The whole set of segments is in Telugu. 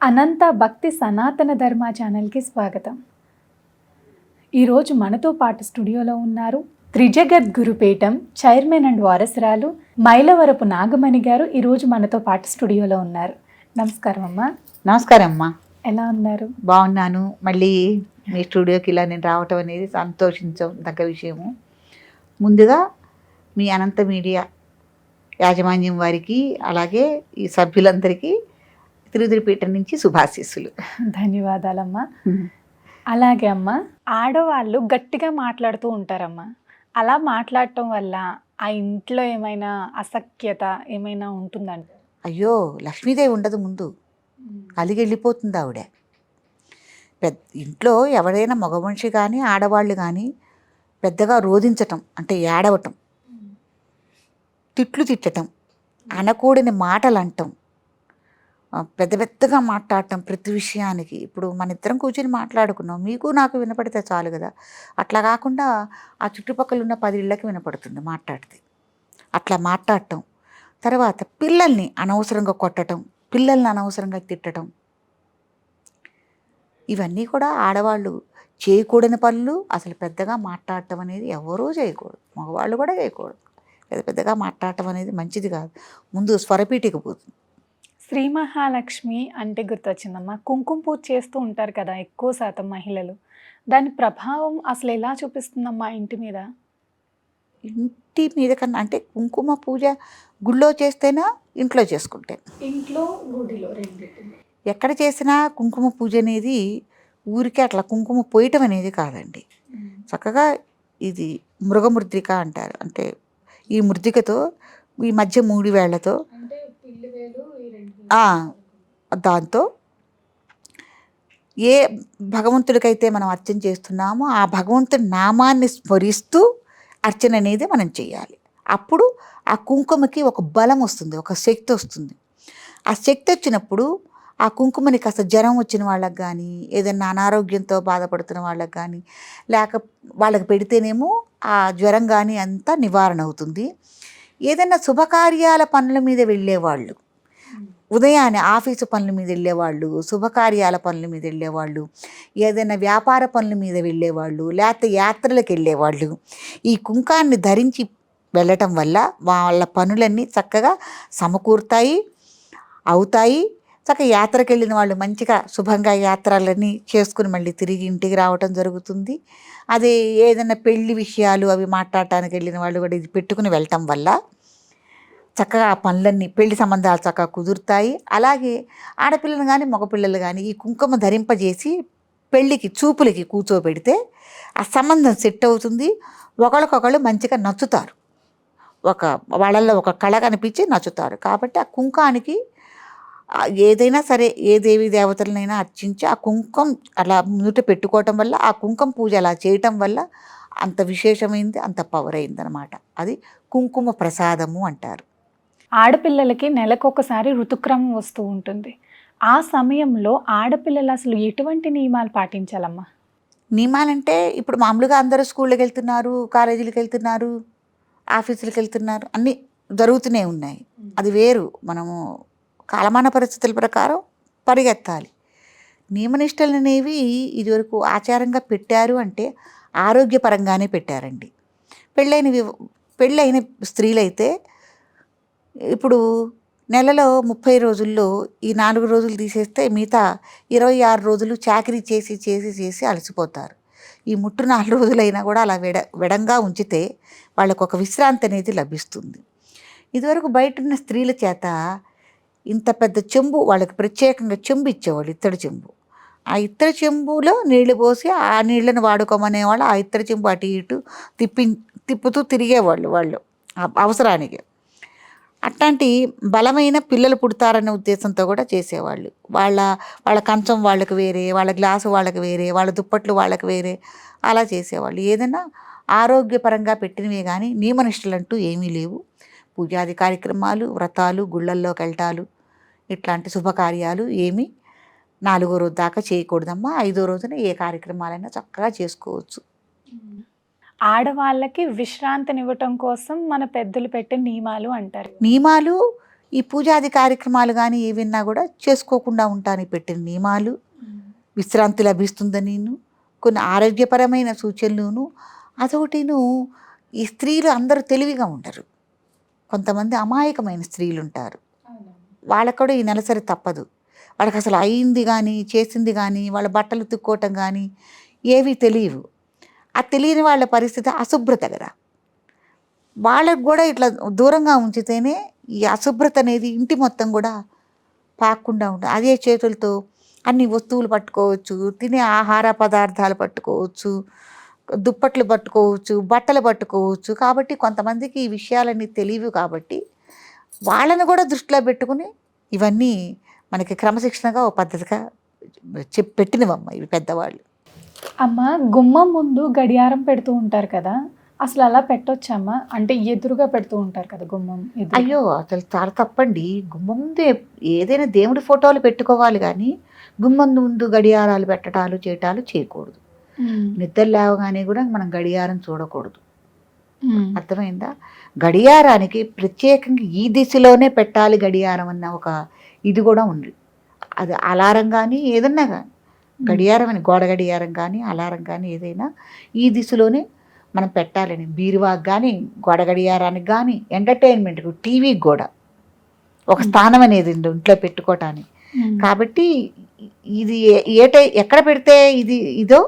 అనంత భక్తి సనాతన ధర్మ ఛానల్కి స్వాగతం. ఈరోజు మనతో పాటు స్టూడియోలో ఉన్నారు త్రిజగద్గురుపీఠం చైర్మన్ అండ్ వారసురాలు మైలవరపు నాగమణి గారు. ఈరోజు మనతో పాటు స్టూడియోలో ఉన్నారు. నమస్కారం అమ్మా. నమస్కారం అమ్మా. ఎలా ఉన్నారు? బాగున్నాను. మళ్ళీ మీ స్టూడియోకి ఇలా నేను రావటం అనేది సంతోషించదగ్గ విషయము. ముందుగా మీ అనంత మీడియా యాజమాన్యం వారికి, అలాగే ఈ సభ్యులందరికీ తిరుదిరిపీఠం నుంచి శుభాశీస్సులు. ధన్యవాదాలమ్మా. అలాగే అమ్మా, ఆడవాళ్ళు గట్టిగా మాట్లాడుతూ ఉంటారమ్మా. అలా మాట్లాడటం వల్ల ఆ ఇంట్లో ఏమైనా అసఖ్యత ఏమైనా ఉంటుందంట? అయ్యో, లక్ష్మీదేవి ఉండదు, ముందు అలిగి వెళ్ళిపోతుంది ఆవిడ. ఇంట్లో ఎవరైనా మగ మనిషి కానీ ఆడవాళ్ళు కానీ పెద్దగా రోధించటం అంటే ఏడవటం, తిట్లు తిట్టటం, అనకూడని మాటలు అంటాం, పెద్ద పెద్దగా మాట్లాడటం ప్రతి విషయానికి. ఇప్పుడు మన ఇద్దరం కూర్చొని మాట్లాడుకున్నాం, మీకు నాకు వినపడితే చాలు కదా. అట్లా కాకుండా ఆ చుట్టుపక్కల ఉన్న 10 ఇళ్ళకి వినపడుతుంది మాట్లాడితే. అట్లా మాట్లాడటం, తర్వాత పిల్లల్ని అనవసరంగా కొట్టడం, పిల్లల్ని అనవసరంగా తిట్టడం, ఇవన్నీ కూడా ఆడవాళ్ళు చేయకూడని పనులు. అసలు పెద్దగా మాట్లాడటం అనేది ఎవరూ చేయకూడదు, మగవాళ్ళు కూడా చేయకూడదు. పెద్ద పెద్దగా మాట్లాడటం అనేది మంచిది కాదు, ముందు స్వరపీఠికి పోతుంది. శ్రీ మహాలక్ష్మి అంటే గుర్తొచ్చిందమ్మా. కుంకుమ పూజ చేస్తూ ఉంటారు కదా ఎక్కువ శాతం మహిళలు. దాని ప్రభావం అసలు ఎలా చూపిస్తుందమ్మా ఇంటి మీద? ఇంటి మీద కన్నా అంటే కుంకుమ పూజ గుళ్ళో చేస్తేనా ఇంట్లో చేసుకుంటే? ఇంట్లో గుడిలో రెండు. ఎక్కడ చేసినా కుంకుమ పూజ అనేది ఊరికే అట్లా కుంకుమ పోయటం అనేది కాదండి. చక్కగా ఇది మృగమృద్రిక అంటారు. అంటే ఈ మృద్రికతో ఈ మధ్య 3 వేళ్లతో దాంతో ఏ భగవంతుడికైతే మనం అర్చన చేస్తున్నామో ఆ భగవంతుడి నామాన్ని స్మరిస్తూ అర్చన అనేది మనం చేయాలి. అప్పుడు ఆ కుంకుమకి ఒక బలం వస్తుంది, ఒక శక్తి వస్తుంది. ఆ శక్తి వచ్చినప్పుడు ఆ కుంకుమని కాస్త జ్వరం వచ్చిన వాళ్ళకి కానీ, ఏదైనా అనారోగ్యంతో బాధపడుతున్న వాళ్ళకి కానీ, లేక వాళ్ళకి పెడితేనేమో ఆ జ్వరం కానీ అంతా నివారణ అవుతుంది. ఏదైనా శుభకార్యాల పనుల మీద వెళ్ళేవాళ్ళు, ఉదయాన్నే ఆఫీసు పనుల మీద వెళ్ళేవాళ్ళు, శుభకార్యాల పనుల మీద వెళ్ళేవాళ్ళు, ఏదైనా వ్యాపార పనుల మీద వెళ్ళేవాళ్ళు, లేకపోతే యాత్రలకు వెళ్ళేవాళ్ళు ఈ కుంకాన్ని ధరించి వెళ్ళటం వల్ల వాళ్ళ పనులన్నీ చక్కగా సమకూరుతాయి, అవుతాయి. చక్కగా యాత్రకు వెళ్ళిన వాళ్ళు మంచిగా శుభంగా యాత్రలన్నీ చేసుకుని మళ్ళీ తిరిగి ఇంటికి రావటం జరుగుతుంది. అదే ఏదైనా పెళ్లి విషయాలు అవి మాట్లాడటానికి వెళ్ళిన వాళ్ళు కూడా ఇది పెట్టుకుని వెళ్ళటం వల్ల చక్కగా ఆ పనులన్నీ, పెళ్లి సంబంధాలు చక్కగా కుదురుతాయి. అలాగే ఆడపిల్లలు కానీ మగపిల్లలు కానీ ఈ కుంకుమ ధరింపజేసి పెళ్ళికి చూపులకి కూర్చోబెడితే ఆ సంబంధం సెట్ అవుతుంది. ఒకళ్ళకొకళ్ళు మంచిగా నచ్చుతారు, వాళ్ళల్లో ఒక కళ కనిపించి నచ్చుతారు. కాబట్టి ఆ కుంకానికి ఏదైనా సరే, ఏ దేవి దేవతలనైనా అర్చించి ఆ కుంకం అలా నుదుట పెట్టుకోవటం వల్ల, ఆ కుంకుమ పూజ అలా చేయటం వల్ల అంత విశేషమైంది, అంత పవర్ అయింది అనమాట. అది కుంకుమ ప్రసాదము అంటారు. ఆడపిల్లలకి నెలకొకసారి ఋతుక్రమం వస్తూ ఉంటుంది. ఆ సమయంలో ఆడపిల్లలు అసలు ఎటువంటి నియమాలు పాటించాలమ్మా? నియమాలంటే ఇప్పుడు మామూలుగా అందరూ స్కూళ్ళకి వెళ్తున్నారు, కాలేజీలకు వెళ్తున్నారు, ఆఫీసులకు వెళ్తున్నారు, అన్నీ జరుగుతూనే ఉన్నాయి. అది వేరు. మనము కాలమాన పరిస్థితుల ప్రకారం పరిగెత్తాలి. నియమనిష్టలు అనేవి ఇదివరకు ఆచారంగా పెట్టారు అంటే ఆరోగ్యపరంగానే పెట్టారండి. పెళ్ళైన స్త్రీలైతే ఇప్పుడు నెలలో 30 రోజుల్లో ఈ 4 రోజులు తీసేస్తే మిగతా 26 రోజులు చాకరీ చేసి చేసి చేసి అలసిపోతారు. ఈ 4 రోజులైనా కూడా అలా విడంగా ఉంచితే వాళ్ళకు ఒక విశ్రాంతి అనేది లభిస్తుంది. ఇదివరకు బయట ఉన్న స్త్రీల చేత ఇంత పెద్ద చెంబు, వాళ్ళకి ప్రత్యేకంగా చెంబు ఇచ్చేవాళ్ళు, ఇత్తడి చెంబు. ఆ ఇత్తడి చెంబులో నీళ్లు పోసి ఆ నీళ్ళని వాడుకోమనేవాళ్ళు. ఆ ఇత్తడి చెంబు అటు ఇటు తిప్పుతూ తిరిగేవాళ్ళు వాళ్ళు అవసరానికి. అట్లాంటి బలమైన పిల్లలు పుడతారనే ఉద్దేశంతో కూడా చేసేవాళ్ళు. వాళ్ళ కంచం వాళ్ళకి వేరే, వాళ్ళ గ్లాసు వాళ్ళకి వేరే, వాళ్ళ దుప్పట్లు వాళ్ళకి వేరే, అలా చేసేవాళ్ళు. ఏదైనా ఆరోగ్యపరంగా పెట్టినవే కానీ నియమనిష్టలంటూ ఏమీ లేవు. పూజాది కార్యక్రమాలు, వ్రతాలు, గుళ్ళల్లోకి వెళ్ళటాలు, ఇట్లాంటి శుభకార్యాలు ఏమీ 4వ రోజు దాకా చేయకూడదమ్మా. 5వ రోజున ఏ కార్యక్రమాలైనా చక్కగా చేసుకోవచ్చు. ఆడవాళ్ళకి విశ్రాంతినివ్వటం కోసం మన పెద్దలు పెట్టే నియమాలు అంటారు. నియమాలు ఈ పూజాది కార్యక్రమాలు కానీ ఏవిన్నా కూడా చేసుకోకుండా ఉంటానికి పెట్టిన నియమాలు, విశ్రాంతి లభిస్తుందని, కొన్ని ఆరోగ్యపరమైన సూచనలును, అదొకటిను. ఈ స్త్రీలు అందరూ తెలివిగా ఉండరు, కొంతమంది అమాయకమైన స్త్రీలు ఉంటారు. వాళ్ళకు కూడా ఈ నెలసరి తప్పదు. వాళ్ళకి అసలు అయింది కానీ చేసింది కానీ వాళ్ళ బట్టలు ఉతుక్కోవటం కానీ ఏవి తెలియవు. ఆ తెలియని వాళ్ళ పరిస్థితి అశుభ్రత కదా. వాళ్ళకు కూడా ఇట్లా దూరంగా ఉంచితేనే ఈ అశుభ్రత అనేది ఇంటి మొత్తం కూడా పాకకుండా ఉంటుంది. అదే చేతులతో అన్ని వస్తువులు పట్టుకోవచ్చు, తినే ఆహార పదార్థాలు పట్టుకోవచ్చు, దుప్పట్లు పట్టుకోవచ్చు, బట్టలు పట్టుకోవచ్చు. కాబట్టి కొంతమందికి ఈ విషయాలన్నీ తెలియవు. కాబట్టి వాళ్ళని కూడా దృష్టిలో పెట్టుకుని ఇవన్నీ మనకి క్రమశిక్షణగా ఓ పద్ధతిగా పెట్టినవమ్మ ఇవి పెద్దవాళ్ళు. అమ్మ, గుమ్మం ముందు గడియారం పెడుతూ ఉంటారు కదా, అసలు అలా పెట్టొచ్చమ్మా? అంటే ఎదురుగా పెడుతూ ఉంటారు కదా గుమ్మం ఎదురు. అయ్యో, అసలు చాలా తప్పండి. గుమ్మం ముందు ఏదైనా దేవుడి ఫోటోలు పెట్టుకోవాలి కానీ గుమ్మం ముందు గడియారాలు పెట్టడాలు చేయటాలు చేయకూడదు. నిద్ర లేవగానే కూడా మనం గడియారం చూడకూడదు. అర్థమైందా? గడియారానికి ప్రత్యేకంగా ఈ దిశలోనే పెట్టాలి గడియారం అన్న ఒక ఇది కూడా ఉంది. అది అలారం కానీ ఏదన్నా కానీ, గడియారం అని గోడ గడియారం కానీ అలారం కానీ ఏదైనా ఈ దిశలోనే మనం పెట్టాలని. బీరువాకి కానీ గోడ గడియారానికి కానీ ఎంటర్టైన్మెంట్కి టీవీకి కూడా ఒక స్థానం అనేది ఉంది ఇంట్లో పెట్టుకోవటానికి. కాబట్టి ఇది ఎక్కడ పెడితే ఇదో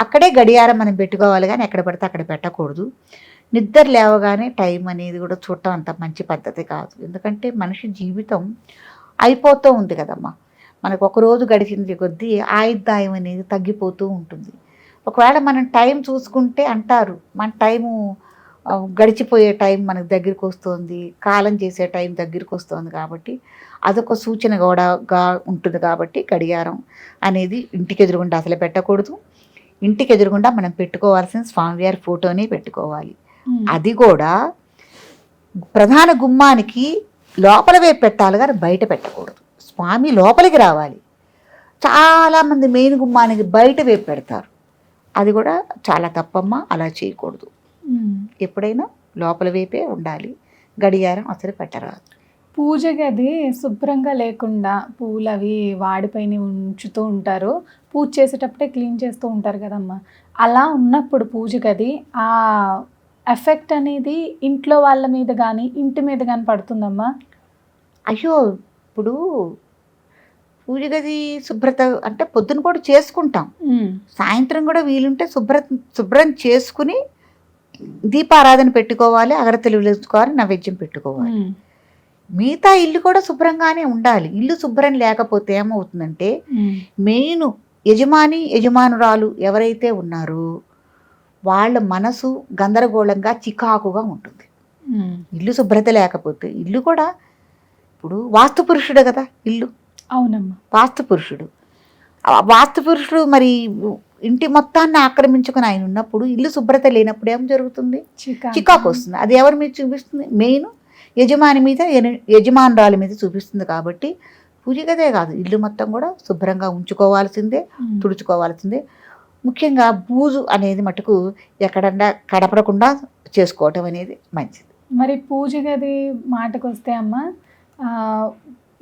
అక్కడే గడియారం మనం పెట్టుకోవాలి కానీ ఎక్కడ పడితే అక్కడ పెట్టకూడదు. నిద్ర లేవగానే టైం అనేది కూడా చూడటం అంత మంచి పద్ధతి కాదు. ఎందుకంటే మనిషి జీవితం అయిపోతూ ఉంది కదమ్మా. మనకు ఒకరోజు గడిచింది కొద్దీ ఆయుర్దాయం అనేది తగ్గిపోతూ ఉంటుంది. ఒకవేళ మనం టైం చూసుకుంటే అంటారు మన టైము గడిచిపోయే టైం మనకు దగ్గరికి వస్తుంది, కాలం చేసే టైం దగ్గరికి వస్తుంది. కాబట్టి అదొక సూచన కూడా ఉంటుంది. కాబట్టి గడియారం అనేది ఇంటికి ఎదురుగుండా అసలు పెట్టకూడదు. ఇంటికి ఎదురుగుండా మనం పెట్టుకోవాల్సిన స్వామివారి ఫోటోనే పెట్టుకోవాలి. అది కూడా ప్రధాన గుమ్మానికి లోపల వైపు పెట్టాలి కానీ బయట పెట్టకూడదు. స్వామి లోపలికి రావాలి. చాలామంది మెయిన్ గుమ్మానికి బయట వైపు పెడతారు. అది కూడా చాలా తప్పమ్మ, అలా చేయకూడదు. ఎప్పుడైనా లోపల వైపే ఉండాలి, గడియారం అసలు పెట్టరాదు. పూజ గది శుభ్రంగా లేకుండా పూలు అవి వాడిపోయిన ఉంచుతూ ఉంటారు, పూజ చేసేటప్పుడే క్లీన్ చేస్తూ ఉంటారు కదమ్మా. అలా ఉన్నప్పుడు పూజ గది ఆ ఎఫెక్ట్ అనేది ఇంట్లో వాళ్ళ మీద కానీ ఇంటి మీద కానీ పడుతుందమ్మా? అయ్యో, ఇప్పుడు పూజ గది శుభ్రత అంటే పొద్దున కూడా చేసుకుంటాం, సాయంత్రం కూడా వీలుంటే శుభ్రం చేసుకుని దీపారాధన పెట్టుకోవాలి, అగరత్తులు వెలుగుకోవాలి, నైవేద్యం పెట్టుకోవాలి. మిగతా ఇల్లు కూడా శుభ్రంగానే ఉండాలి. ఇల్లు శుభ్రం లేకపోతే ఏమవుతుందంటే మెయిన్ యజమానురాలు ఎవరైతే ఉన్నారో వాళ్ళ మనసు గందరగోళంగా చికాకుగా ఉంటుంది. ఇల్లు శుభ్రత లేకపోతే ఇల్లు కూడా, ఇప్పుడు వాస్తు పురుషుడు కదా ఇల్లు. అవునమ్మా, వాస్తు పురుషుడు మరి ఇంటి మొత్తాన్ని ఆక్రమించుకుని ఆయన ఉన్నప్పుడు ఇల్లు శుభ్రత లేనప్పుడు ఏం జరుగుతుంది? చికాకు వస్తుంది. అది ఎవరి మీద చూపిస్తుంది? మెయిన్ యజమానురాలి మీద చూపిస్తుంది. కాబట్టి పూజ గదే కాదు, ఇల్లు మొత్తం కూడా శుభ్రంగా ఉంచుకోవాల్సిందే, తుడుచుకోవాల్సిందే. ముఖ్యంగా బూజు అనేది మటుకు ఎక్కడన్నా కడపడకుండా చేసుకోవటం అనేది మంచిది. మరి పూజ గది మాటకు వస్తే అమ్మ,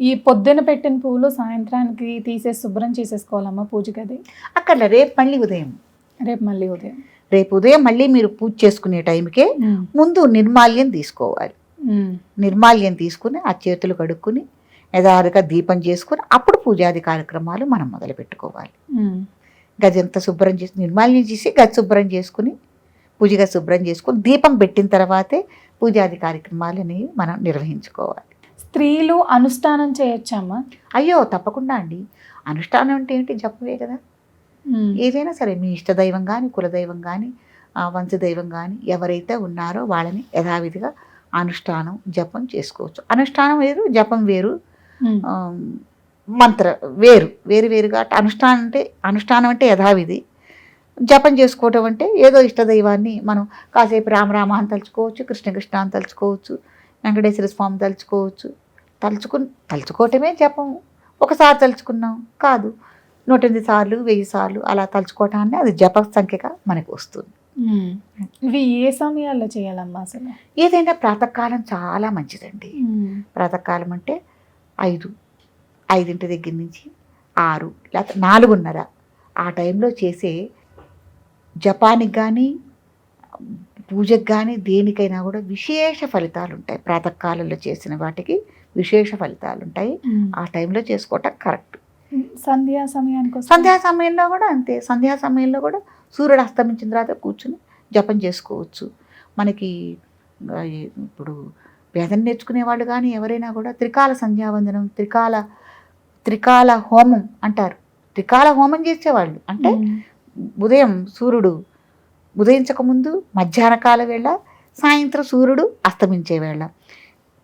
ఈ పొద్దున పెట్టిన పూలు సాయంత్రానికి తీసేసి శుభ్రం చేసేసుకోవాలమ్మా పూజ గది? అక్కడ రేపు ఉదయం మళ్ళీ మీరు పూజ చేసుకునే టైంకే ముందు నిర్మాల్యం తీసుకోవాలి. నిర్మాల్యం తీసుకుని ఆ చేతులు కడుక్కుని యథావిధిగా దీపం చేసుకుని అప్పుడు పూజాది కార్యక్రమాలు మనం మొదలు పెట్టుకోవాలి. గది అంతా శుభ్రం చేసి నిర్మాల్యం చేసి గది శుభ్రం చేసుకుని పూజ గది శుభ్రం చేసుకుని దీపం పెట్టిన తర్వాతే పూజాది కార్యక్రమాలు అనేవి మనం నిర్వహించుకోవాలి. స్త్రీలు అనుష్ఠానం చేయొచ్చమ్మా? అయ్యో, తప్పకుండా అండి. అనుష్ఠానం అంటే ఏంటి? జపమే కదా. ఏదైనా సరే మీ ఇష్టదైవం కానీ కులదైవం కానీ వంశదైవం కానీ ఎవరైతే ఉన్నారో వాళ్ళని యథావిధిగా అనుష్ఠానం జపం చేసుకోవచ్చు. అనుష్ఠానం వేరు, జపం వేరు, మంత్ర వేరుగా. అనుష్ఠానం అంటే యథావిధి, జపం చేసుకోవటం అంటే ఏదో ఇష్టదైవాన్ని మనం కాసేపు రామరామ అని తలుచుకోవచ్చు, కృష్ణ అని తలుచుకోవచ్చు, వెంకటేశ్వర స్వామి తలుచుకోవచ్చు. తలుచుకోవటమే జపం. ఒకసారి తలుచుకున్నాం కాదు, 108 సార్లు 1000 సార్లు అలా తలుచుకోవటాన్ని అది జప సంఖ్యగా మనకు వస్తుంది. ఇవి ఏ సమయాల్లో చేయాలమ్మా అసలు? ఏదైనా ప్రాతకాలం చాలా మంచిదండి. ప్రాతకాలం అంటే 5 దగ్గర నుంచి 6 లేకపోతే 4:30 ఆ టైంలో చేసే జపానికి కానీ పూజకు కానీ దేనికైనా కూడా విశేష ఫలితాలు ఉంటాయి. ప్రాతకాలంలో చేసిన వాటికి విశేష ఫలితాలు ఉంటాయి. ఆ టైంలో చేసుకోవటం కరెక్ట్. సంధ్యా సమయానికి సంధ్యా సమయంలో కూడా అంతే. సంధ్యా సమయంలో కూడా సూర్యుడు అస్తమించిన తర్వాత కూర్చుని జపం చేసుకోవచ్చు. మనకి ఇప్పుడు వేదం నేర్చుకునే వాళ్ళు కానీ ఎవరైనా కూడా త్రికాల సంధ్యావందనం, త్రికాల హోమం అంటారు. త్రికాల హోమం చేసేవాళ్ళు అంటే ఉదయం సూర్యుడు ఉదయించకముందు, మధ్యాహ్న కాల వేళ, సాయంత్రం సూర్యుడు అస్తమించే వేళ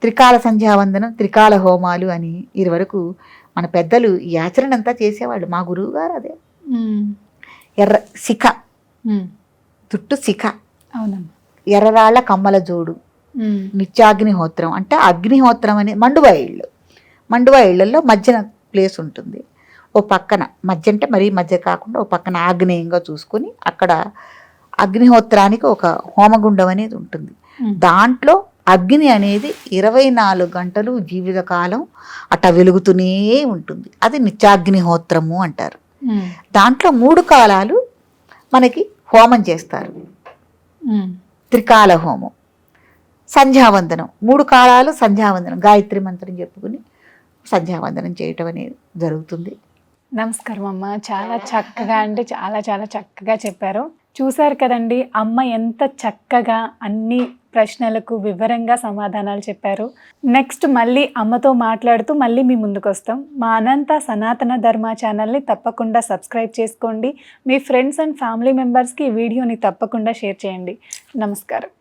త్రికాల సంధ్యావందనం, త్రికాల హోమాలు అని ఇదివరకు మన పెద్దలు ఈ ఆచరణ అంతా చేసేవాళ్ళు. మా గురువు గారు అదే. ఎర్ర శిఖ, చుట్టు శిఖ, అవునమ్మా, ఎర్రరాళ్ల కమ్మల జోడు, నిత్యాగ్నిహోత్రం అంటే అగ్నిహోత్రం అనే మండువా ఇళ్లలో మధ్యన ప్లేస్ ఉంటుంది. ఓ పక్కన మధ్య అంటే మరీ మధ్య కాకుండా ఓ పక్కన ఆగ్నేయంగా చూసుకొని అక్కడ అగ్నిహోత్రానికి ఒక హోమగుండం అనేది ఉంటుంది. దాంట్లో అగ్ని అనేది 24 గంటలు జీవితకాలం అట్లా వెలుగుతూనే ఉంటుంది. అది నిత్యాగ్నిహోత్రము అంటారు. దాంట్లో 3 కాలాలు మనకి హోమం చేస్తారు. త్రికాల హోమం, సంధ్యావందనం, 3 కాలాలు సంధ్యావందనం, గాయత్రి మంత్రం చెప్పుకుని సంధ్యావందనం చేయటం అనేది జరుగుతుంది. నమస్కారం అమ్మ. చాలా చక్కగా అంటే చాలా చాలా చక్కగా చెప్పారు. చూశారు కదండి, అమ్మ ఎంత చక్కగా అన్ని ప్రశ్నలకు వివరంగా సమాధానాలు చెప్పారు. నెక్స్ట్ మళ్ళీ అమ్మతో మాట్లాడుతూ మళ్ళీ మీ ముందుకు వస్తాం. మా అనంత సనాతన ధర్మ ఛానల్ని తప్పకుండా సబ్స్క్రైబ్ చేసుకోండి. మీ ఫ్రెండ్స్ అండ్ ఫ్యామిలీ మెంబర్స్కి ఈ వీడియోని తప్పకుండా షేర్ చేయండి. నమస్కారం.